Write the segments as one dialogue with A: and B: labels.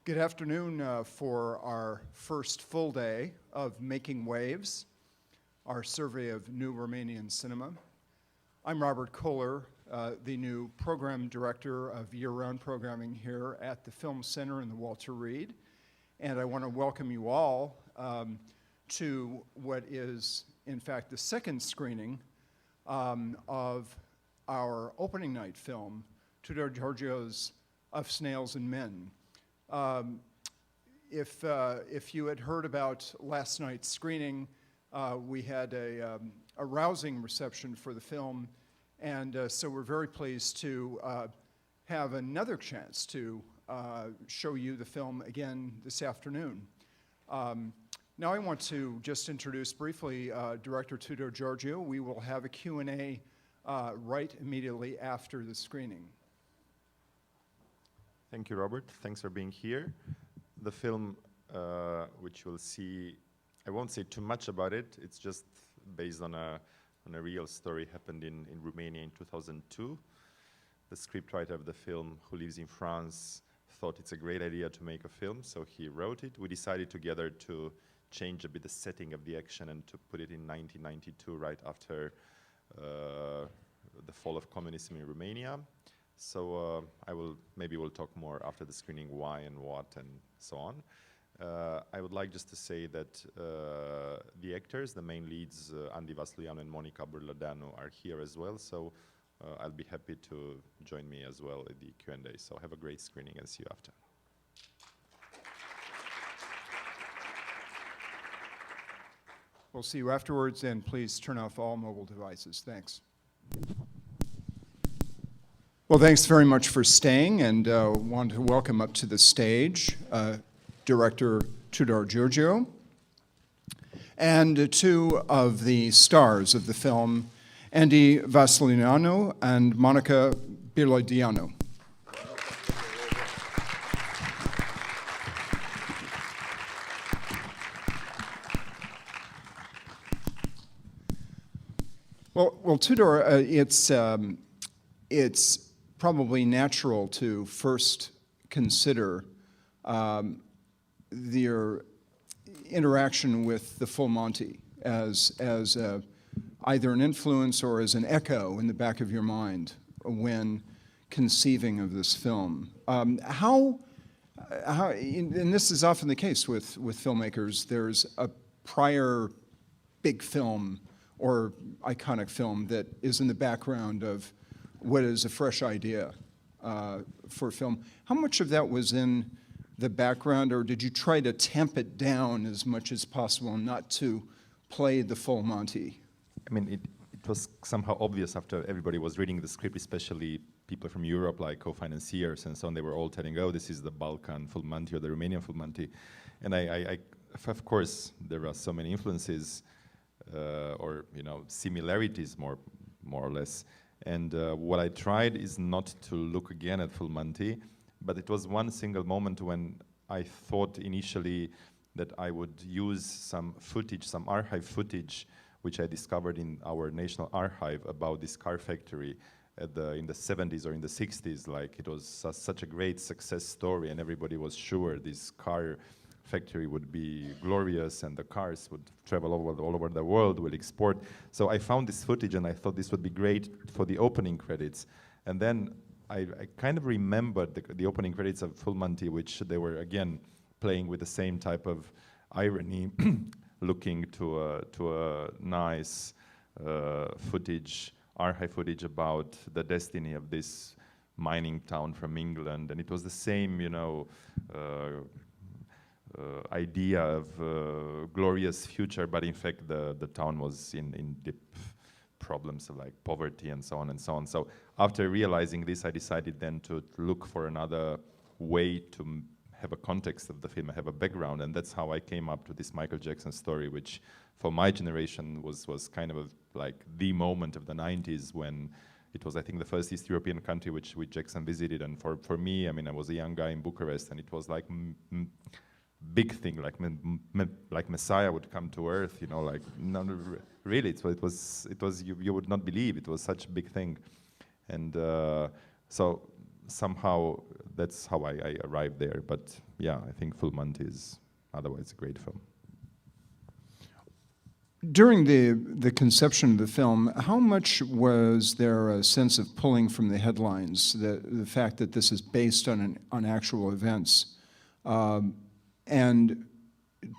A: Good afternoon for our first full day of Making Waves, our survey of new Romanian cinema. I'm Robert Kohler, the new program director of year-round programming here at the Film Center in the Walter Reed. And I want to welcome you all to what is, in fact, the second screening of our opening night film, Tudor Giurgiu's of Snails and Men. If you had heard about last night's screening, we had a rousing reception for the film, and so we're very pleased to have another chance to show you the film again this afternoon. Now I want to just introduce briefly Director Tudor Giurgiu. We will have a Q&A right immediately after the screening.
B: Thank you, Robert. Thanks for being here. The film, which you'll see, I won't say too much about it. It's just based on a real story happened in Romania in 2002. The scriptwriter of the film, who lives in France, thought it's a great idea to make a film, so he wrote it. We decided together to change a bit the setting of the action and to put it in 1992, right after the fall of communism in Romania. So maybe we'll talk more after the screening why and what and so on. I would like just to say that the actors, the main leads, Andi, Vasluianu and Bîrlădeanu are here as well. So I'll be happy to join me as well at the Q&A. So have a great screening and see you after.
A: We'll see you afterwards, and please turn off all mobile devices. Thanks. Well, thanks very much for staying, and want to welcome up to the stage Director Tudor Giurgiu and two of the stars of the film, Andi Vasluianu and Bîrlădeanu. Well, Tudor, it's probably natural to first consider your interaction with the Full Monty as either an influence or as an echo in the back of your mind when conceiving of this film. And this is often the case with filmmakers, there's a prior big film or iconic film that is in the background of what is a fresh idea for film. How much of that was in the background, or did you try to tamp it down as much as possible not to play the Full Monty?
B: I mean, it was somehow obvious after everybody was reading the script, especially people from Europe, like co-financiers and so on. They were all telling, oh, this is the Balkan Full Monty or the Romanian Full Monty. And of course, there are so many influences or similarities more or less. And what I tried is not to look again at Full Monty, but it was one single moment when I thought initially that I would use some footage, some archive footage, which I discovered in our National Archive about this car factory in the 70s or in the 60s. Like, it was such a great success story, and everybody was sure this car factory would be glorious and the cars would travel all over the world, would export. So I found this footage and I thought this would be great for the opening credits. And then I kind of remembered the opening credits of Full Monty, which they were again playing with the same type of irony, looking to a nice footage, archive footage about the destiny of this mining town from England. And it was the same, idea of glorious future, but in fact the town was in deep problems of like poverty and so on and so on. So after realizing this, I decided then to look for another way to have a context of the film, have a background, and that's how I came up to this Michael Jackson story, which for my generation was kind of like the moment of the 90s when it was, I think, the first East European country which Jackson visited. And for me, I mean, I was a young guy in Bucharest, and it was like big thing, like Messiah would come to Earth, like really, it was you would not believe it was such a big thing, and so somehow that's how I arrived there. But yeah, I think Full Monty is otherwise a great film.
A: During the conception of the film, how much was there a sense of pulling from the headlines, the fact that this is based on actual events? And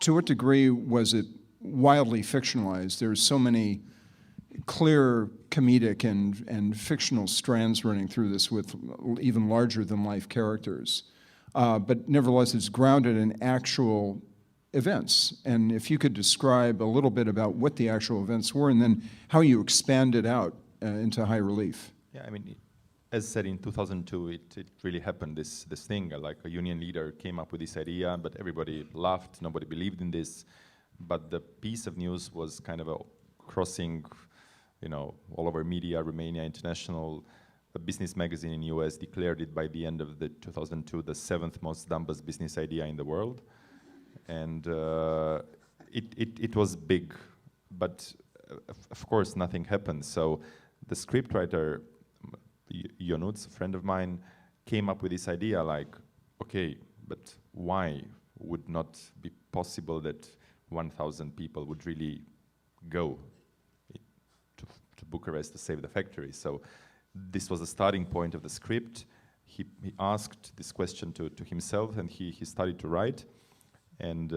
A: to what degree was it wildly fictionalized? There's so many clear comedic and fictional strands running through this with even larger than life characters. But nevertheless, it's grounded in actual events. And if you could describe a little bit about what the actual events were and then how you expanded out into high relief.
B: Yeah, I mean, as said, in 2002, it really happened, this thing. Like a union leader came up with this idea, but everybody laughed, nobody believed in this. But the piece of news was kind of a crossing, all over media. Romania International, a business magazine in US, declared it by the end of the 2002 the 7th most dumbest business idea in the world. And it was big, but of course nothing happened. So the scriptwriter, Ionuț, a friend of mine, came up with this idea like, okay, but why would not be possible that 1,000 people would really go to Bucharest to save the factory? So this was the starting point of the script. He asked this question to himself, and he started to write. And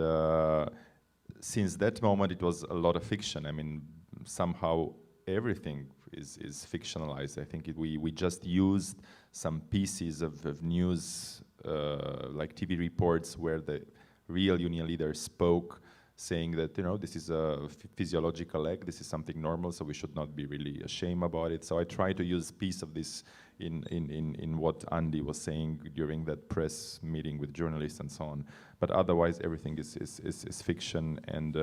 B: since that moment, it was a lot of fiction. I mean, somehow everything is fictionalized. I think we just used some pieces of news, like TV reports, where the real union leader spoke, saying that, this is a physiological act, this is something normal, so we should not be really ashamed about it. So I try to use a piece of this in what Andi was saying during that press meeting with journalists and so on. But otherwise, everything is fiction. And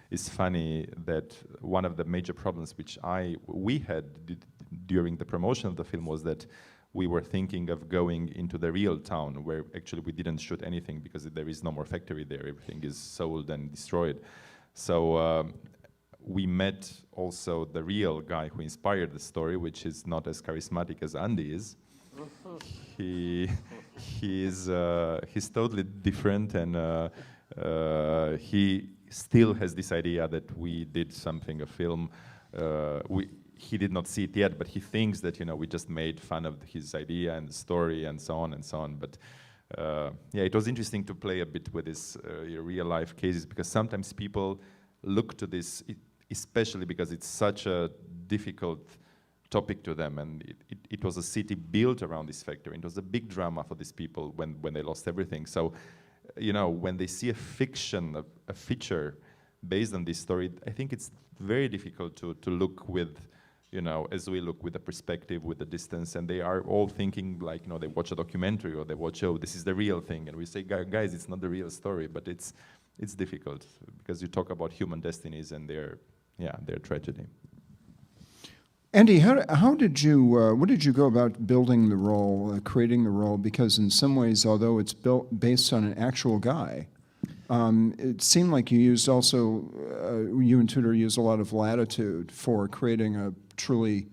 B: it's funny that one of the major problems which we had during the promotion of the film was that we were thinking of going into the real town, where actually we didn't shoot anything because there is no more factory there. Everything is sold and destroyed. So we met also the real guy who inspired the story, which is not as charismatic as Andi is. He's totally different, and he still has this idea that we did something, a film. He did not see it yet, but he thinks that we just made fun of his idea and the story and so on and so on. But yeah, it was interesting to play a bit with this real life cases, because sometimes people look to this, especially because it's such a difficult topic to them, and it was a city built around this factory. It was a big drama for these people when they lost everything. So, when they see a fiction, a feature based on this story, I think it's very difficult to look with, as we look with the perspective, with the distance, and they are all thinking like, they watch a documentary or they watch, oh, this is the real thing, and we say, guys, it's not the real story, but it's difficult because you talk about human destinies and their tragedy.
A: Andi, what did you go about building the role, creating the role? Because in some ways, although it's based on an actual guy, it seemed like you used also, you and Tudor used a lot of latitude for creating a truly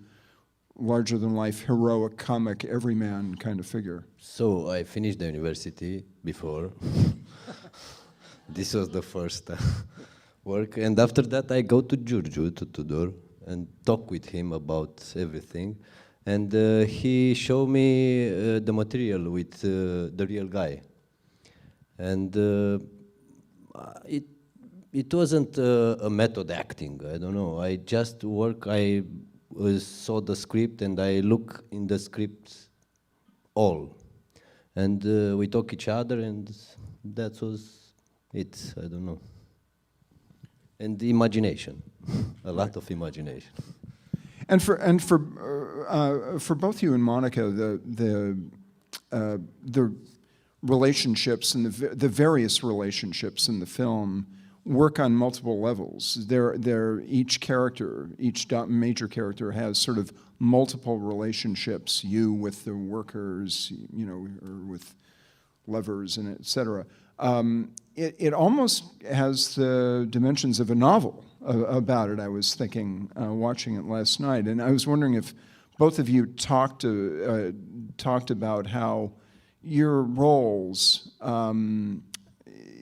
A: larger-than-life, heroic, comic, everyman kind of figure.
C: So I finished the university before. This was the first work, and after that I go to Giurgiu, to Tudor, and talk with him about everything. And he showed me the material with the real guy. And it wasn't a method acting, I don't know. I just work, I saw the script and I look in the script all. And we talk each other, and that was it, I don't know. And the imagination, a lot of imagination.
A: And for both you and Monica, the relationships and the various relationships in the film work on multiple levels. Each character, each major character has sort of multiple relationships. You with the workers, or with lovers and et cetera. It almost has the dimensions of a novel about it, I was thinking, watching it last night. And I was wondering if both of you talked about how your roles,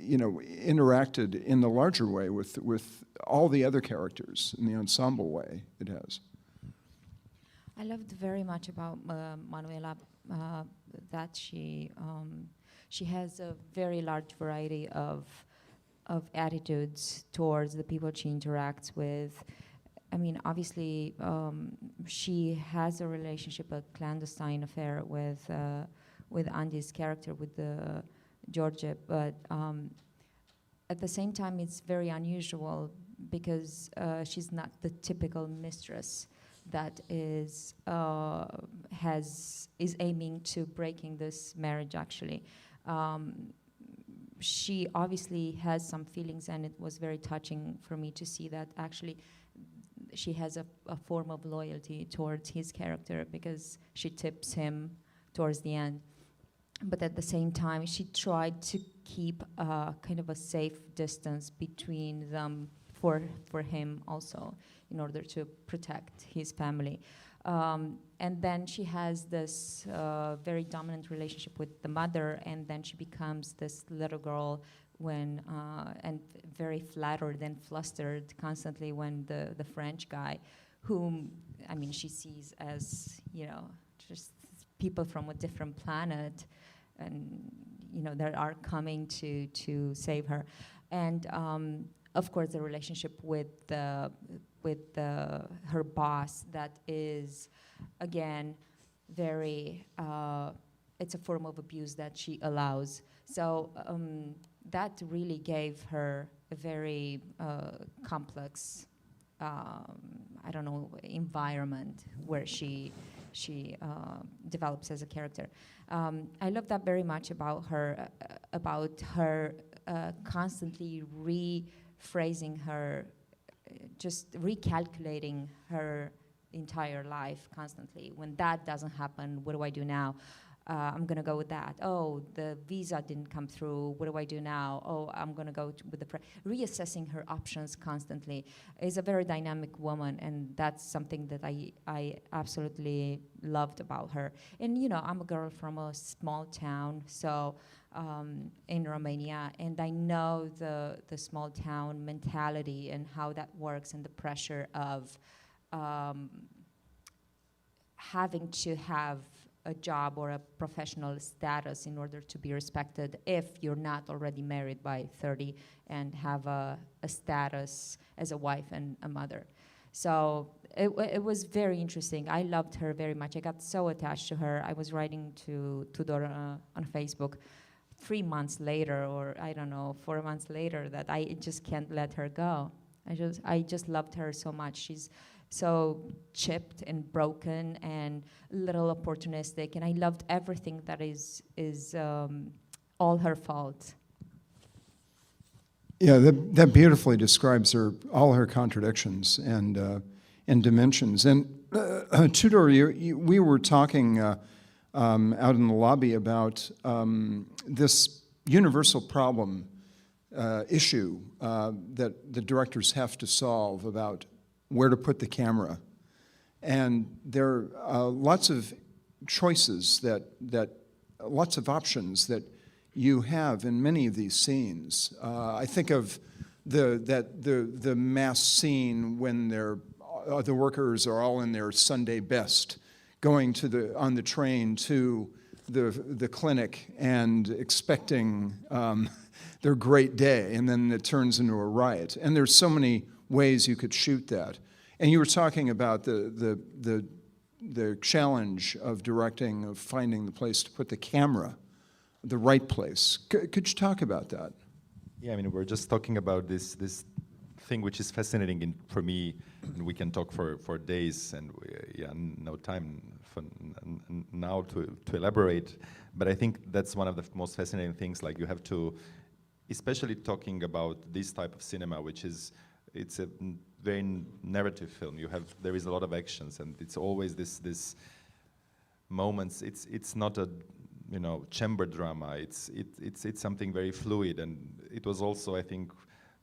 A: interacted in the larger way with all the other characters in the ensemble way it has.
D: I loved very much about Manuela that she has a very large variety of attitudes towards the people she interacts with. I mean, obviously, she has a relationship, a clandestine affair with Andi's character, with the Giurgiu, but at the same time, it's very unusual because she's not the typical mistress that is aiming to breaking this marriage. Actually, she obviously has some feelings, and it was very touching for me to see that actually she has a form of loyalty towards his character because she tips him towards the end. But at the same time, she tried to keep kind of a safe distance between them for him also, in order to protect his family. And then she has this very dominant relationship with the mother, and then she becomes this little girl when and very flattered and flustered constantly when the French guy, whom I mean she sees as just people from a different planet, and they are coming to save her, and of course the relationship with her boss, that is again very it's a form of abuse that she allows. So that really gave her a very complex environment where she develops as a character. I love that very much about her constantly rephrasing her, just recalculating her entire life constantly. When that doesn't happen, what do I do now? I'm gonna go with that. Oh, the visa didn't come through. What do I do now? Oh, I'm gonna go with the reassessing her options constantly. Is a very dynamic woman, and that's something that I absolutely loved about her. And I'm a girl from a small town, so in Romania, and I know the small town mentality and how that works, and the pressure of having to have a job or a professional status in order to be respected if you're not already married by 30 and have a status as a wife and a mother. So it was very interesting. I loved her very much. I got so attached to her. I was writing to Tudor on Facebook 3 months later, or I don't know, 4 months later, that I just can't let her go. I just loved her so much. She's so chipped and broken and a little opportunistic, and I loved everything that is all her fault.
A: Yeah, that beautifully describes all her contradictions and dimensions. And Tudor, we were talking out in the lobby about this universal problem issue that the directors have to solve about where to put the camera. And there are lots of choices lots of options that you have in many of these scenes. I think of the mass scene when the workers are all in their Sunday best, going on the train to the clinic and expecting their great day, and then it turns into a riot. And there's so many ways you could shoot that. And you were talking about the challenge of directing, of finding the place to put the camera, the right place. Could you talk about that?
B: Yeah, I mean, we're just talking about this thing which is fascinating for me, and we can talk for days, and no time now to elaborate. But I think that's one of the most fascinating things. Like, you have to, especially talking about this type of cinema, it's a very narrative film. There is a lot of actions, and it's always this moments. It's not a chamber drama. It's something very fluid, and it was also, I think,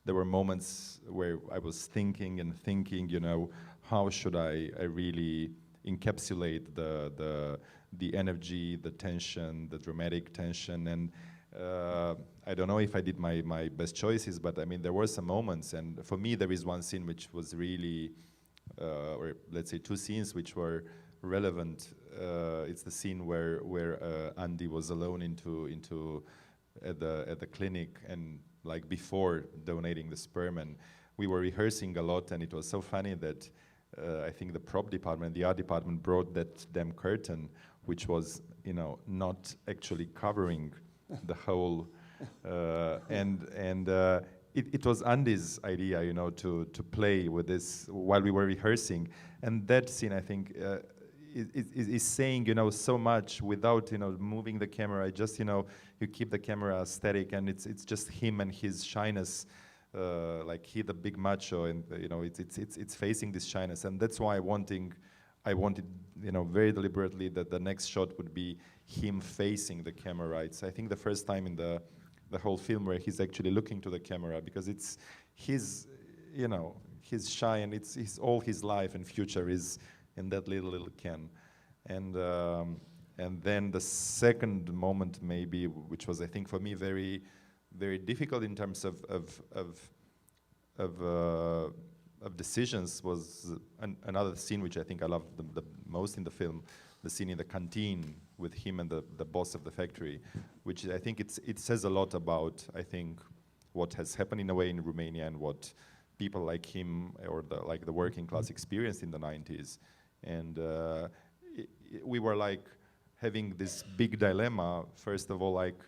B: there were moments where I was thinking, how should I really encapsulate the energy, the tension, the dramatic tension. And I don't know if I did my best choices, but I mean, there were some moments, and for me, there is one scene which was really, or let's say two scenes which were relevant. It's the scene where Andi was alone at the clinic, and like before donating the sperm, and we were rehearsing a lot, and it was so funny that I think the prop department, the art department, brought that damn curtain, which was, you know, not actually covering the whole, it was Andy's idea, you know, to play with this while we were rehearsing, and that scene, I think, is saying, you know, so much without, you know, moving the camera. Just, you know, you keep the camera static, and it's just him and his shyness, like he the big macho, and you know, it's facing this shyness, and that's why I wanted, you know, very deliberately that the next shot would be him facing the camera. It's, I think, the first time in the whole film where he's actually looking to the camera, because it's his, you know, he's shy, and it's all his life and future is in that little can. And then the second moment, maybe, which was, I think, for me very, very difficult in terms of decisions, was another scene which I think I loved the most in the film, the scene in the canteen with him and the boss of the factory, which I think it says a lot about, I think, what has happened in a way in Romania and what people like him or the working class experienced in the 90s. And we were like having this big dilemma. First of all, like,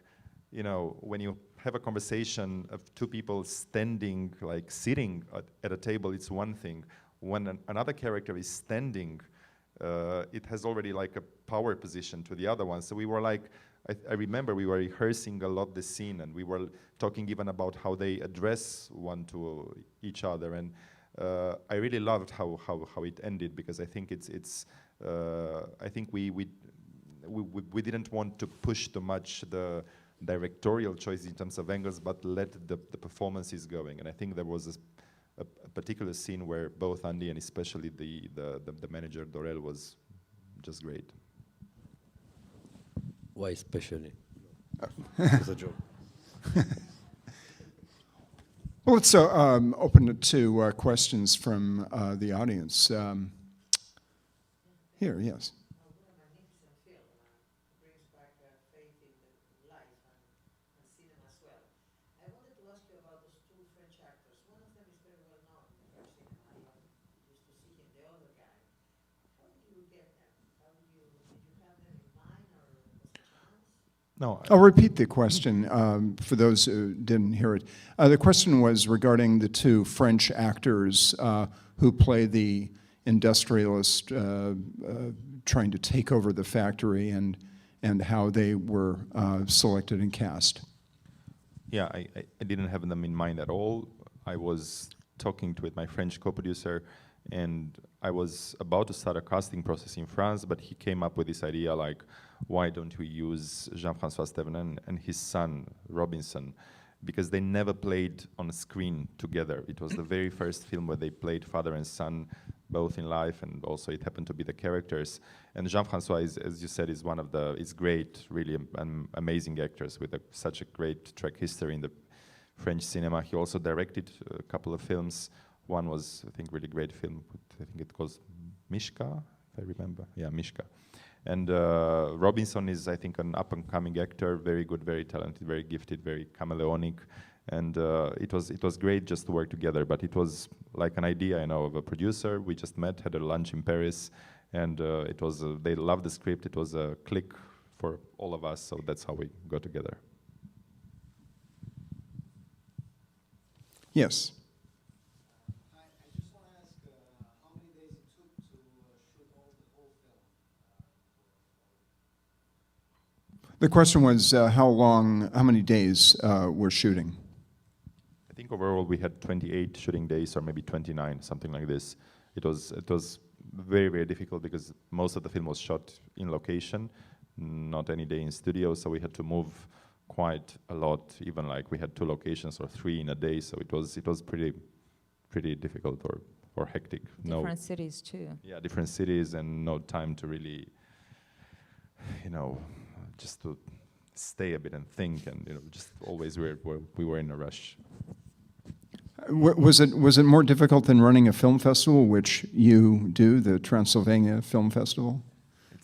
B: you know, when you have a conversation of two people standing, like sitting at a table, it's one thing. When another character is standing, it has already like a power position to the other one. So we were like, I remember we were rehearsing a lot the scene, and we were talking even about how they address one to each other. And I really loved how it ended, because I think I think we didn't want to push too much the directorial choice in terms of angles, but let the performances going. And I think there was a particular scene where both Andi and especially the manager Dorel was just great.
C: Why especially? It's a joke.
A: Well, let's open it to questions from the audience. Here, yes.
E: What a magnificent film. Brings back faith in life and cinema as well. I wanted to ask you about those two French actors. One of them is very well known in French cinema. I used to see him, the other guy. How did you get them? Did you have them in mind, or was it chance?
B: No,
A: I'll repeat the question for those who didn't hear it. The question was regarding the two French actors who play the industrialist trying to take over the factory, and how they were selected and cast.
B: yeah, I didn't have them in mind at all. I was talking with my French co-producer, and I was about to start a casting process in France, but he came up with this idea, like, why don't we use Jean-François Stevenin and his son, Robinson, because they never played on a screen together. It was the very first film where they played father and son, both in life, and also it happened to be the characters. And Jean-François, is, as you said, is great, really amazing actors with such a great track history in the French cinema. He also directed a couple of films. One was, I think, really great film. I think it was Mishka, if I remember. Yeah, Mishka. And Robinson is, I think, an up-and-coming actor, very good, very talented, very gifted, very chameleonic. And it was great just to work together, but it was like an idea, you know, of a producer. We just met, had a lunch in Paris, and it was they loved the script. It was a click for all of us, so that's how we got together.
A: Yes.
E: I just want to ask how many days it took to shoot the whole film?
A: The question was how many days we're shooting?
B: I think overall we had 28 shooting days, or maybe 29, something like this. It was very, very difficult because most of the film was shot in location, not any day in studio, so we had to move quite a lot. Even like we had 2 locations or 3 in a day, so it was pretty difficult, or or hectic.
D: Different cities too.
B: Yeah, different cities and no time to really, just to stay a bit and think, and just always we were in a rush.
A: Was it more difficult than running a film festival, which you do, the Transylvania Film Festival?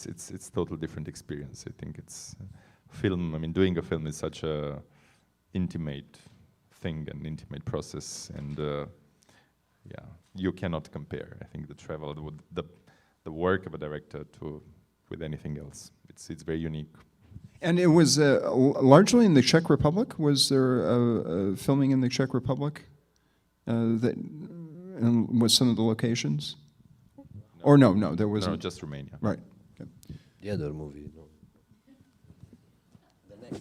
B: It's total different experience. I think it's film. I mean, doing a film is such a intimate thing, an intimate process, and you cannot compare. I think the travel, the work of a director with anything else. It's very unique.
A: And it was largely in the Czech Republic. Was there filming in the Czech Republic? And was some of the locations?
B: No.
A: Or no, there wasn't.
B: No, just Romania.
A: Right. Okay.
C: The other movie. No.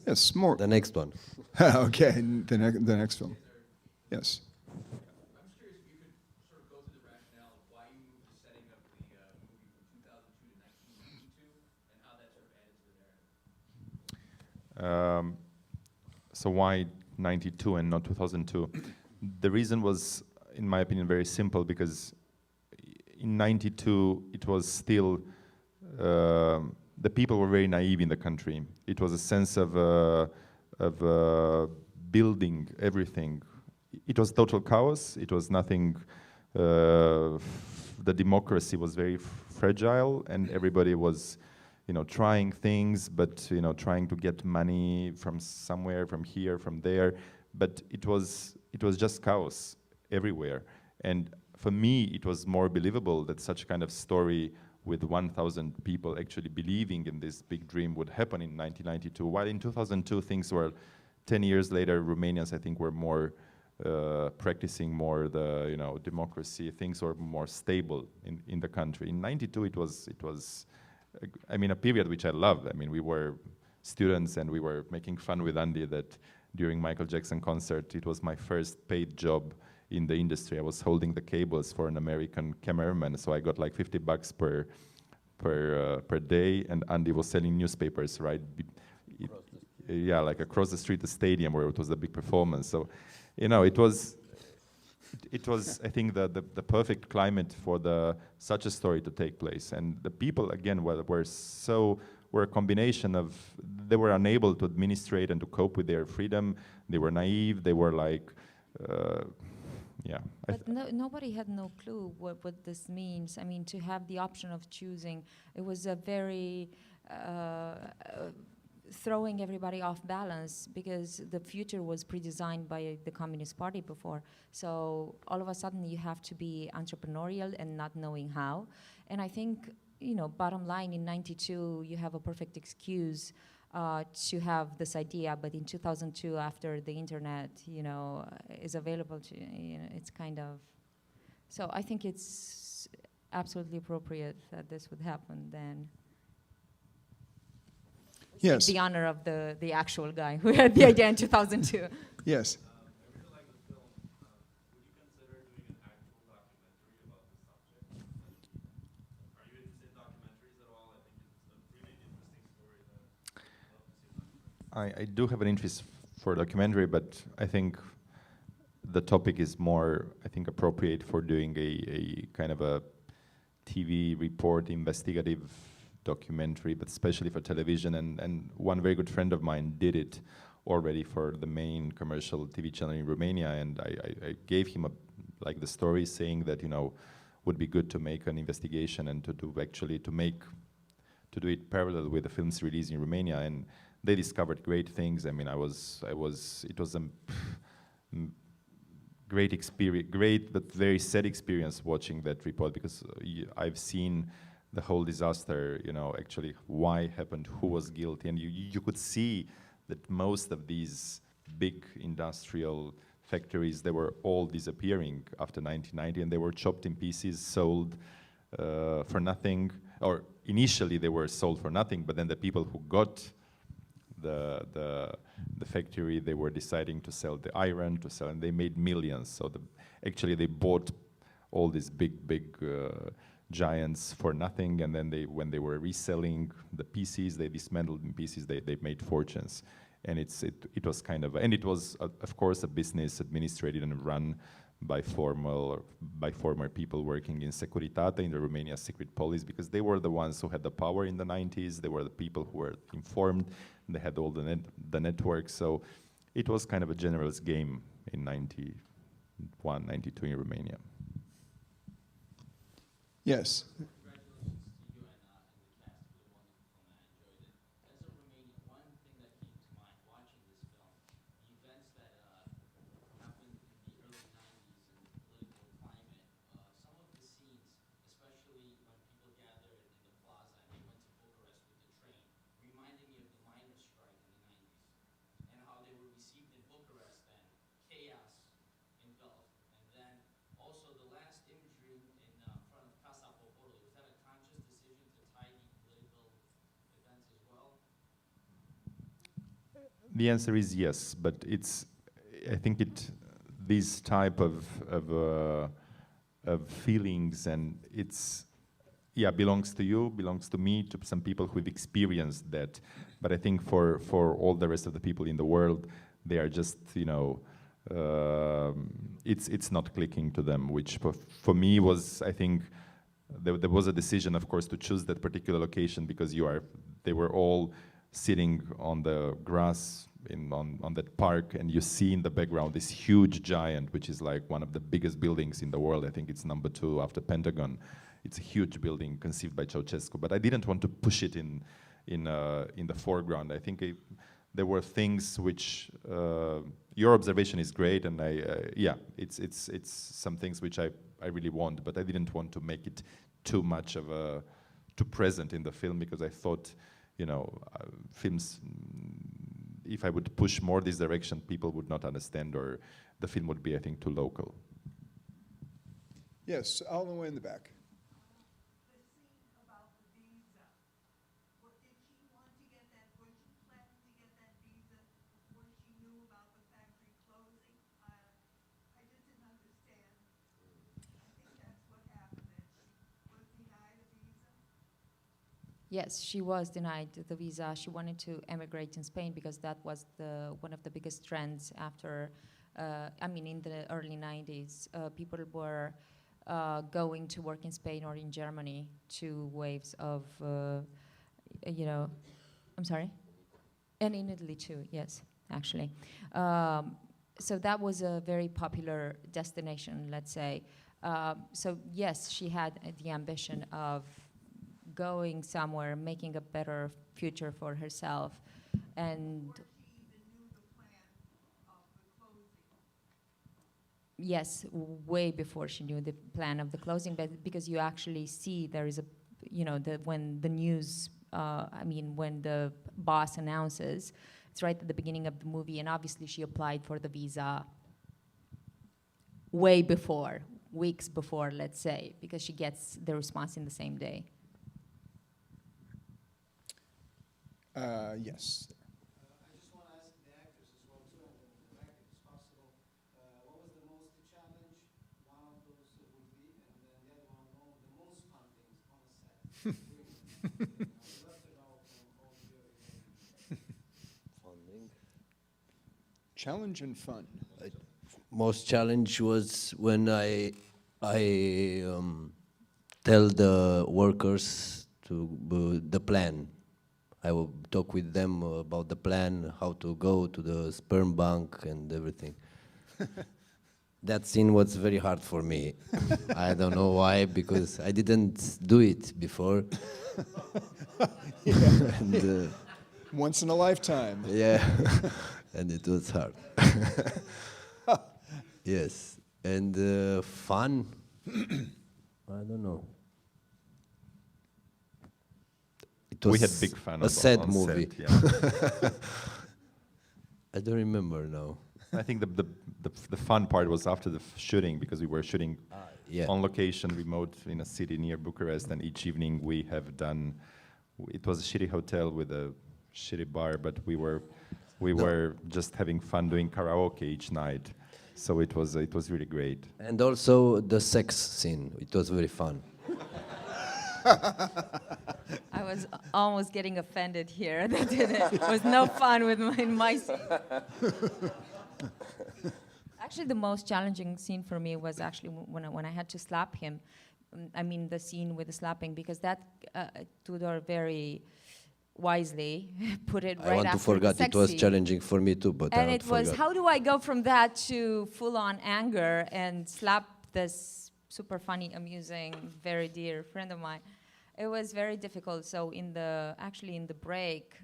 A: Yes, more.
C: The next one.
A: Okay, the next film. Yes.
F: I'm just curious if you could sort of go through the rationale of why you moved to setting up the movie from 2002 to 1992 and how that sort of added to the narrative.
B: So why 92 and not 2002? The reason was, in my opinion, very simple, because in 92 it was still, the people were very naive in the country. It was a sense of building everything. It was total chaos. It was nothing. The democracy was very fragile, and everybody was, trying things, but trying to get money from somewhere, from here, from there. But it was just chaos everywhere. And for me, it was more believable that such kind of story with 1,000 people actually believing in this big dream would happen in 1992. While in 2002, things were, 10 years later, Romanians, I think, were more practicing more the democracy. Things were more stable in the country. In 92, it was a period which I loved. I mean, we were students and we were making fun with Andi that during Michael Jackson concert, it was my first paid job in the industry. I was holding the cables for an American cameraman, so I got like $50 per day, and Andi was selling newspapers, right? Like across the street, the stadium where it was a big performance. So, it was I think the perfect climate for such a story to take place. And the people again were a combination of, they were unable to administrate and to cope with their freedom. They were naive. They were like,
D: But nobody had no clue what this means. I mean, to have the option of choosing, it was a very throwing everybody off balance, because the future was pre-designed by the Communist Party before. So all of a sudden you have to be entrepreneurial and not knowing how. And I think, bottom line, in 92, you have a perfect excuse to have this idea, but in 2002, after the internet, is available to, it's kind of, so I think it's absolutely appropriate that this would happen then.
A: Yes.
D: The honor of the actual guy who had the idea in 2002.
A: Yes.
F: I really like the film. Would you consider doing an actual documentary about the subject? Are you interested in documentaries at all? I think it's a really interesting story that I'd love to see.
B: I do have an interest for documentary, but I think the topic is more, appropriate for doing a kind of a TV report, investigative documentary, but especially for television. And one very good friend of mine did it already for the main commercial TV channel in Romania, and I gave him the story, saying that would be good to make an investigation and to do it parallel with the film's release in Romania, and they discovered great things. I mean, it was a great experience, great but very sad experience watching that report, because I've seen the whole disaster, actually why happened, who was guilty, and you could see that most of these big industrial factories, they were all disappearing after 1990, and they were chopped in pieces, sold for nothing, or initially they were sold for nothing, but then the people who got the factory, they were deciding to sell the iron, and they made millions. So actually they bought all these big giants for nothing, and then when they were reselling the pieces, they dismantled in pieces, they made fortunes. And it was kind of, and it was of course a business administrated and run by former people working in Securitate, in the Romania secret police, because they were the ones who had the power in the 90s. They were the people who were informed. They had all the networks. So it was kind of a general's game in 91, 92 in Romania.
A: Yes.
G: Congratulations to you and the cast for the wonderful film. I enjoyed it. As a Romanian, one thing that came to mind watching this film, the events that happened in the early 90s and the political climate, some of the scenes, especially when people gathered in the plaza and they went to Bucharest with the train, reminded me of the miners' strike in the 90s and how they were received in Bucharest and chaos engulfed. And then also the last imagery in front of Casa Poporului, was that a conscious decision to tie the political events as well?
B: The answer is yes, but I think these type of feelings, and belongs to you, belongs to me, to some people who've experienced that. But I think for all the rest of the people in the world, they are just, it's not clicking to them, which for me was, I think, there was a decision, of course, to choose that particular location because they were all sitting on the grass on that park, and you see in the background this huge giant, which is like one of the biggest buildings in the world. I think it's number 2 after Pentagon. It's a huge building conceived by Ceausescu, but I didn't want to push it in the foreground. I think there were things which your observation is great, and it's some things which I really want, but I didn't want to make it too much of too present in the film, because I thought, films, if I would push more this direction, people would not understand, or the film would be, I think, too local.
A: Yes, all the way in the back.
E: The scene about the visa, did she want to get that, was she planning to get that visa before she knew about the factory closing? I just didn't understand. I think that's what happened, that she was denied a visa.
D: Yes, she was denied the visa. She wanted to emigrate in Spain because that was one of the biggest trends after, in the early 90s. People were going to work in Spain or in Germany, 2 waves of, I'm sorry? And in Italy too, yes, actually. So that was a very popular destination, let's say. So yes, she had the ambition of going somewhere, making a better future for herself. And
E: Before she even knew the plan of the closing.
D: yes, way before she knew the plan of the closing, but because you actually see there is when the news, when the boss announces, it's right at the beginning of the movie, and obviously she applied for the visa way before, weeks before, let's say, because she gets the response in the same day.
A: Yes.
H: I just want to ask the actors as well too, and the director, if possible, what was the most challenge? One of those would be, and then the other one, the most fun things on the set. I'd love to know from all of you.
C: Funding.
A: Challenge and fun.
C: Most challenge was when I tell the workers the plan. I will talk with them about the plan, how to go to the sperm bank and everything. That scene was very hard for me. I don't know why, because I didn't do it before. And,
A: Once in a lifetime.
C: yeah, and it was hard. Yes, and fun. I don't know. It was
B: We had big fun.
C: a sad
B: on
C: movie.
B: Set, yeah.
C: I don't remember now.
B: I think the fun part was after the shooting, because we were shooting
C: Yeah.
B: on location, remote, in a city near Bucharest, and each evening we have done. It was a shitty hotel with a shitty bar, but we were just having fun doing karaoke each night. So it was really great.
C: And also the sex scene. It was very fun.
D: I was almost getting offended here that it was no fun with my scene. Actually, the most challenging scene for me was actually when I had to slap him. I mean, the scene with the slapping, because that Tudor very wisely put it right
C: I want to
D: after
C: forget it was
D: sexy.
C: challenging for me too, but
D: And
C: I
D: it was,
C: forgot.
D: how do I go from that to full-on anger and slap this super funny, amusing, very dear friend of mine? It was very difficult. So actually in the break,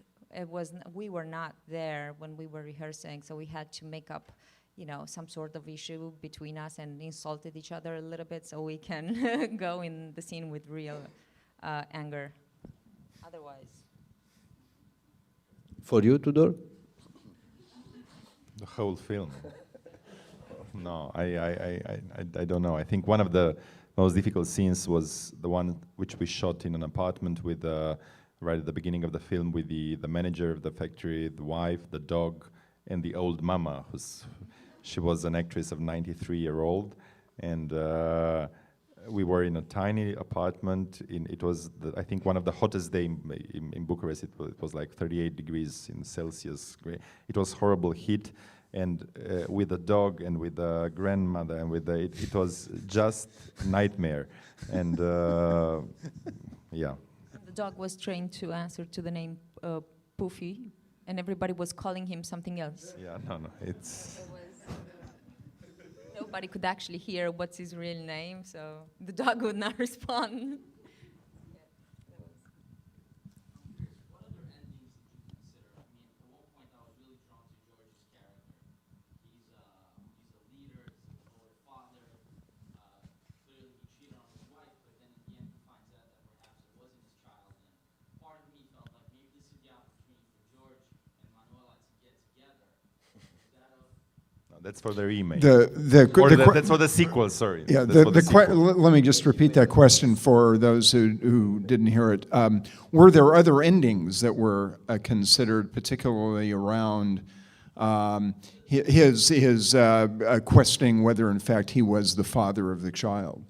D: we were not there when we were rehearsing, so we had to make up, some sort of issue between us and insulted each other a little bit so we can go in the scene with real anger. Otherwise.
C: For you, Tudor?
B: The whole film. No, I don't know. I think one of the most difficult scenes was the one which we shot in an apartment with, right at the beginning of the film, with the manager of the factory, the wife, the dog, and the old mama. She was an actress of 93-year-old, and we were in a tiny apartment. It was, I think, one of the hottest days in Bucharest. It was like 38 degrees in Celsius. It was horrible heat. And with the dog and with the grandmother and with it was just nightmare. And yeah.
D: The dog was trained to answer to the name Poofy, and everybody was calling him something else.
B: Yeah, no, it's...
D: Nobody could actually hear what's his real name, so the dog would not respond.
G: What other endings did you consider? I mean, at one point I was really drawn to George's character. He's a leader, he's a devoted father. Clearly he cheated on his wife, but then in the end he finds out that perhaps it wasn't his child. And part of me felt like maybe this is the opportunity for George and Manuela to get together. Is that a...
B: No, that's for the remake. That's for the sequel, sorry.
A: Yeah,
B: That's for the sequel.
A: let me just repeat that question for those who didn't hear it. Were there other endings that were considered, particularly around his questioning whether, in fact, he was the father of the child?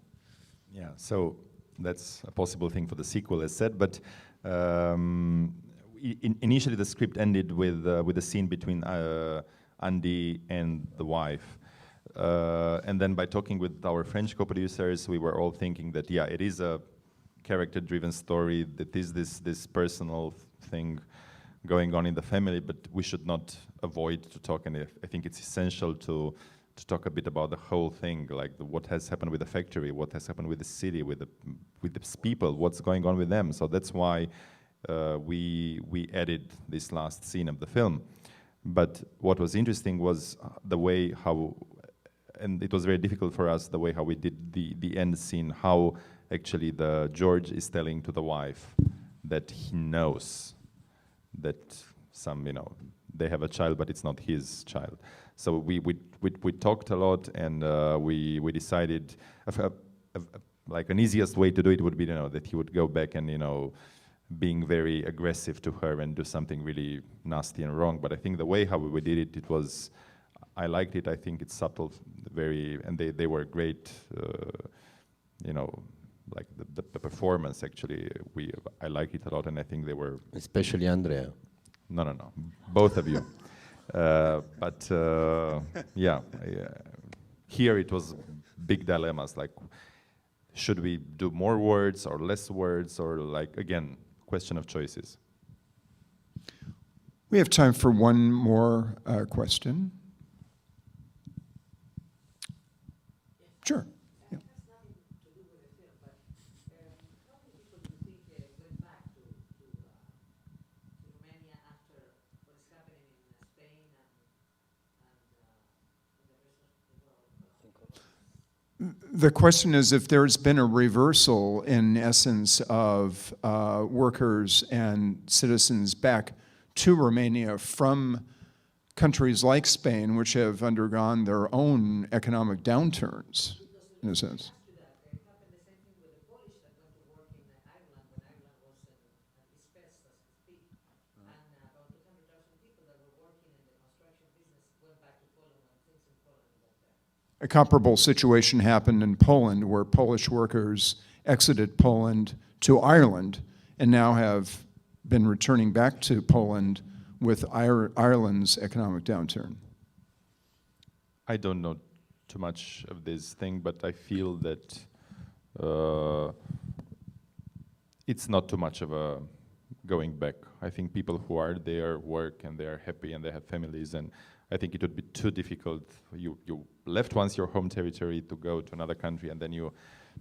B: Yeah, so that's a possible thing for the sequel, as said, but initially the script ended with a scene between Andi and the wife. And then by talking with our French co-producers, we were all thinking that, yeah, it is a character-driven story, that is this personal thing going on in the family, but we should not avoid to talk, and I think it's essential to talk a bit about the whole thing, like what has happened with the factory, what has happened with the city, with the people, what's going on with them. So that's why we added this last scene of the film. But what was interesting was the way how, and it was very difficult for us, the way how we did the end scene, how actually the George is telling to the wife that he knows that they have a child, but it's not his child. So we talked a lot, and we decided like an easiest way to do it would be that he would go back and being very aggressive to her and do something really nasty and wrong. But I think the way how we did it, I liked it. I think it's subtle, and they were great. Like the performance actually, I liked it a lot, and I think they were.
C: Especially Andrea.
B: No, both of you. But yeah, here it was big dilemmas, like should we do more words or less words, or like, again, question of choices.
A: We have time for one more question. Sure. Yeah.
E: It has nothing to do with the film, but how many people do you think went back to Romania after what is happening in Spain and in the rest of the world?
A: The question is if there's been a reversal, in essence, of workers and citizens back to Romania from countries like Spain, which have undergone their own economic downturns, in a sense.
E: It happened the same thing with the Polish that went to work in Ireland when Ireland was at its best, as to speak. And about 200,000 people that were working in the construction business went back to Poland when things in Poland got better.
A: A comparable situation happened in Poland, where Polish workers exited Poland to Ireland and now have been returning back to Poland with Ireland's economic downturn.
B: I don't know too much of this thing, but I feel that it's not too much of a going back. I think people who are there work and they are happy and they have families, and I think it would be too difficult. You left once your home territory to go to another country, and then you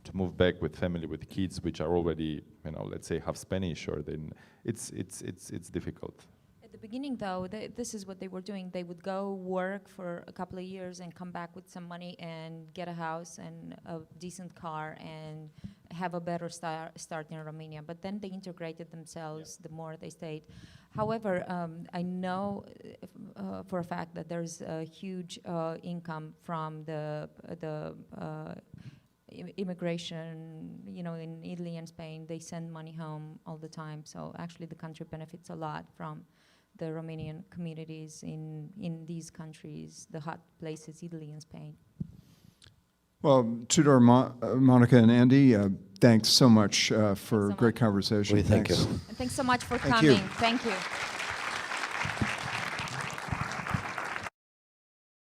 B: to move back with family, with kids, which are already, let's say half Spanish, or then it's difficult.
D: At the beginning, though, this is what they were doing. They would go work for a couple of years and come back with some money and get a house and a decent car and have a better start in Romania. But then they integrated themselves the more they stayed. However, I know for a fact that there's a huge income from the immigration, in Italy and Spain. They send money home all the time. So actually the country benefits a lot from the Romanian communities in these countries, the hot places, Italy and Spain.
A: Well, Tudor, Monica, and Andy, thanks so much for
D: so
A: a great
D: much.
A: conversation.
C: We thank you.
A: Thanks.
D: And thanks so much for
A: Thank you.
D: coming. Thank you.